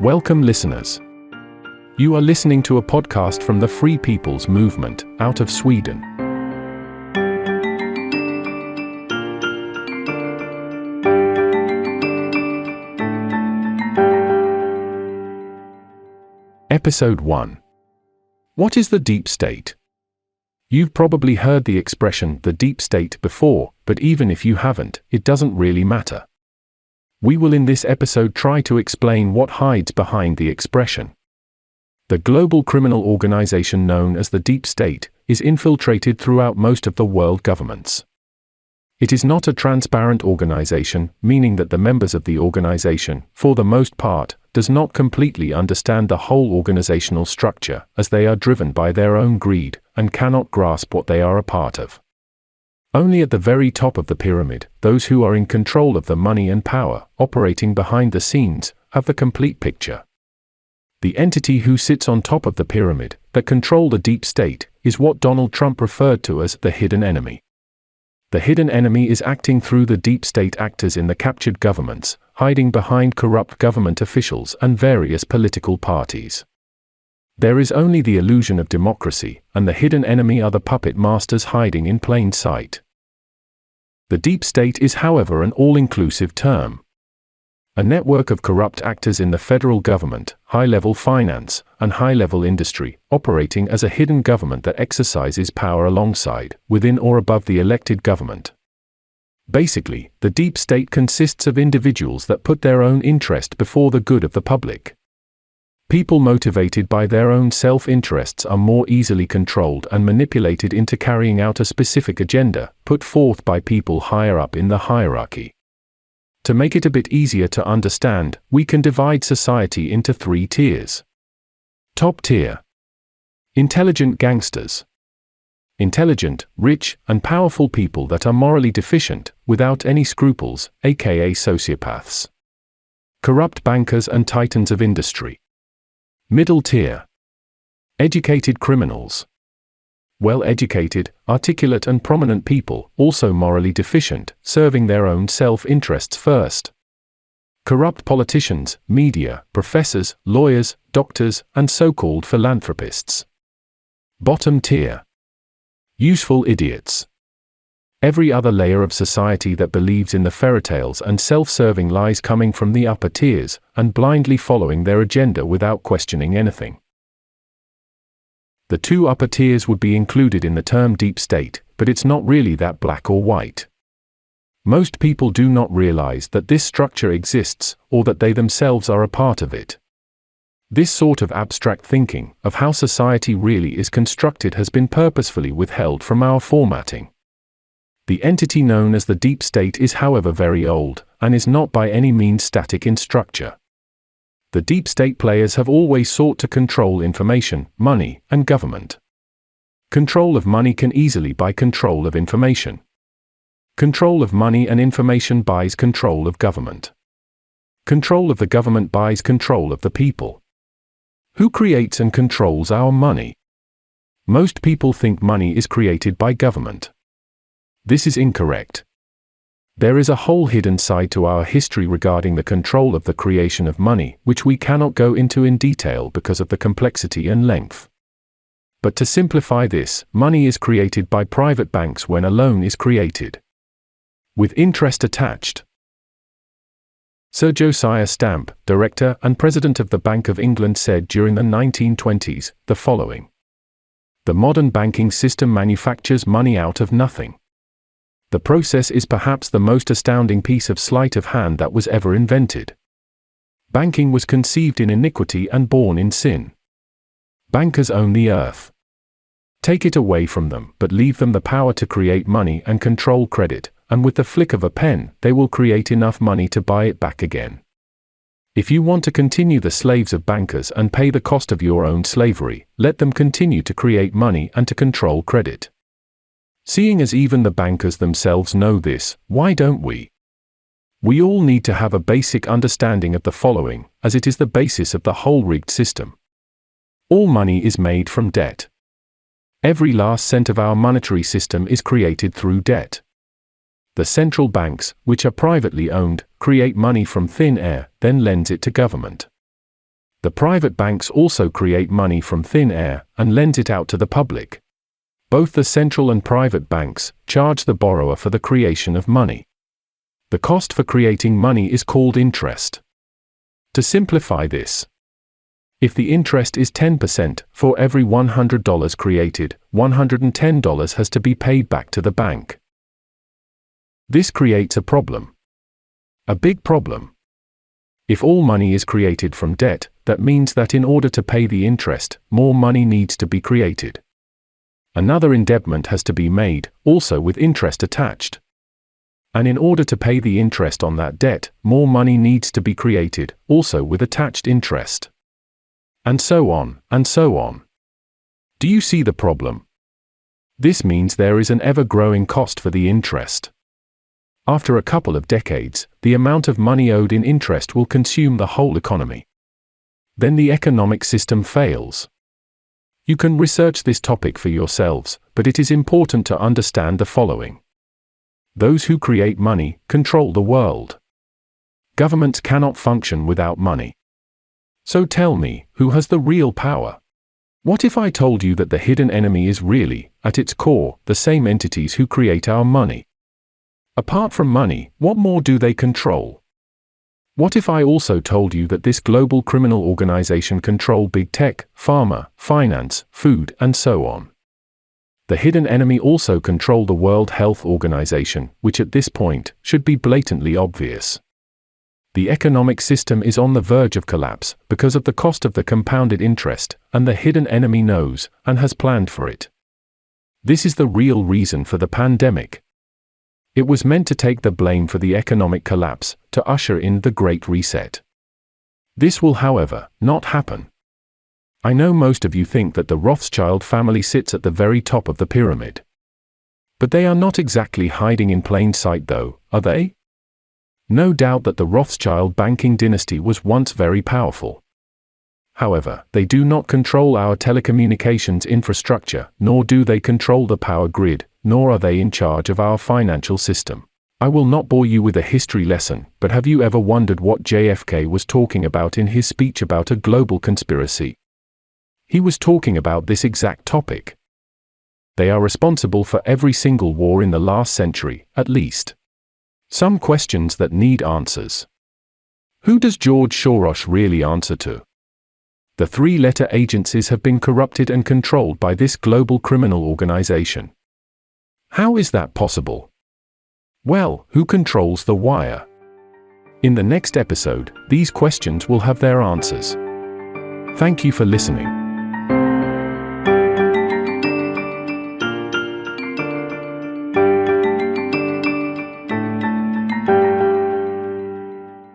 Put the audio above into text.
Welcome, listeners. You are listening to a podcast from the Free People's Movement out of Sweden. Episode 1. What is the deep state? You've probably heard the expression, the deep state, before, but even if you haven't, it doesn't really matter. We will in this episode try to explain what hides behind the expression. The global criminal organization known as the deep state is infiltrated throughout most of the world governments. It is not a transparent organization, meaning that the members of the organization, for the most part, does not completely understand the whole organizational structure, as they are driven by their own greed and cannot grasp what they are a part of. Only at the very top of the pyramid, those who are in control of the money and power, operating behind the scenes, have the complete picture. The entity who sits on top of the pyramid, that control the deep state, is what Donald Trump referred to as the hidden enemy. The hidden enemy is acting through the deep state actors in the captured governments, hiding behind corrupt government officials and various political parties. There is only the illusion of democracy, and the hidden enemy are the puppet masters hiding in plain sight. The deep state is, however, an all-inclusive term. A network of corrupt actors in the federal government, high-level finance, and high-level industry, operating as a hidden government that exercises power alongside, within or above the elected government. Basically, the deep state consists of individuals that put their own interest before the good of the public. People motivated by their own self-interests are more easily controlled and manipulated into carrying out a specific agenda, put forth by people higher up in the hierarchy. To make it a bit easier to understand, we can divide society into 3 tiers. Top tier. Intelligent gangsters. Intelligent, rich, and powerful people that are morally deficient, without any scruples, aka sociopaths. Corrupt bankers and titans of industry. Middle tier. Educated criminals. Well-educated, articulate and prominent people, also morally deficient, serving their own self-interests first. Corrupt politicians, media, professors, lawyers, doctors, and so-called philanthropists. Bottom tier. Useful idiots. Every other layer of society that believes in the fairytales and self-serving lies coming from the upper tiers, and blindly following their agenda without questioning anything. The 2 upper tiers would be included in the term deep state, but it's not really that black or white. Most people do not realize that this structure exists, or that they themselves are a part of it. This sort of abstract thinking, of how society really is constructed, has been purposefully withheld from our formatting. The entity known as the deep state is, however, very old, and is not by any means static in structure. The deep state players have always sought to control information, money, and government. Control of money can easily buy control of information. Control of money and information buys control of government. Control of the government buys control of the people. Who creates and controls our money? Most people think money is created by government. This is incorrect. There is a whole hidden side to our history regarding the control of the creation of money, which we cannot go into in detail because of the complexity and length. But to simplify this, money is created by private banks when a loan is created, with interest attached. Sir Josiah Stamp, director and president of the Bank of England, said during the 1920s the following: "The modern banking system manufactures money out of nothing. The process is perhaps the most astounding piece of sleight of hand that was ever invented. Banking was conceived in iniquity and born in sin. Bankers own the earth. Take it away from them, but leave them the power to create money and control credit, and with the flick of a pen, they will create enough money to buy it back again. If you want to continue the slaves of bankers and pay the cost of your own slavery, let them continue to create money and to control credit. Seeing as even the bankers themselves know this, why don't we? We all need to have a basic understanding of the following, as it is the basis of the whole rigged system. All money is made from debt. Every last cent of our monetary system is created through debt. The central banks, which are privately owned, create money from thin air, then lends it to government. The private banks also create money from thin air and lend it out to the public. Both the central and private banks charge the borrower for the creation of money. The cost for creating money is called interest. To simplify this, if the interest is 10%, for every $100 created, $110 has to be paid back to the bank. This creates a problem. A big problem. If all money is created from debt, that means that in order to pay the interest, more money needs to be created. Another indebtment has to be made, also with interest attached. And in order to pay the interest on that debt, more money needs to be created, also with attached interest. And so on, and so on. Do you see the problem? This means there is an ever-growing cost for the interest. After a couple of decades, the amount of money owed in interest will consume the whole economy. Then the economic system fails. You can research this topic for yourselves, but it is important to understand the following. Those who create money control the world. Governments cannot function without money. So tell me, who has the real power? What if I told you that the hidden enemy is really, at its core, the same entities who create our money? Apart from money, what more do they control? What if I also told you that this global criminal organization control big tech, pharma, finance, food, and so on? The hidden enemy also control the World Health Organization, which at this point should be blatantly obvious. The economic system is on the verge of collapse because of the cost of the compounded interest, and the hidden enemy knows and has planned for it. This is the real reason for the pandemic. It was meant to take the blame for the economic collapse, to usher in the Great Reset. This will, however, not happen. I know most of you think that the Rothschild family sits at the very top of the pyramid. But they are not exactly hiding in plain sight though, are they? No doubt that the Rothschild banking dynasty was once very powerful. However, they do not control our telecommunications infrastructure, nor do they control the power grid, nor are they in charge of our financial system. I will not bore you with a history lesson, but have you ever wondered what JFK was talking about in his speech about a global conspiracy? He was talking about this exact topic. They are responsible for every single war in the last century, at least. Some questions that need answers. Who does George Soros really answer to? The three-letter agencies have been corrupted and controlled by this global criminal organization. How is that possible? Well, who controls the wire? In the next episode, these questions will have their answers. Thank you for listening.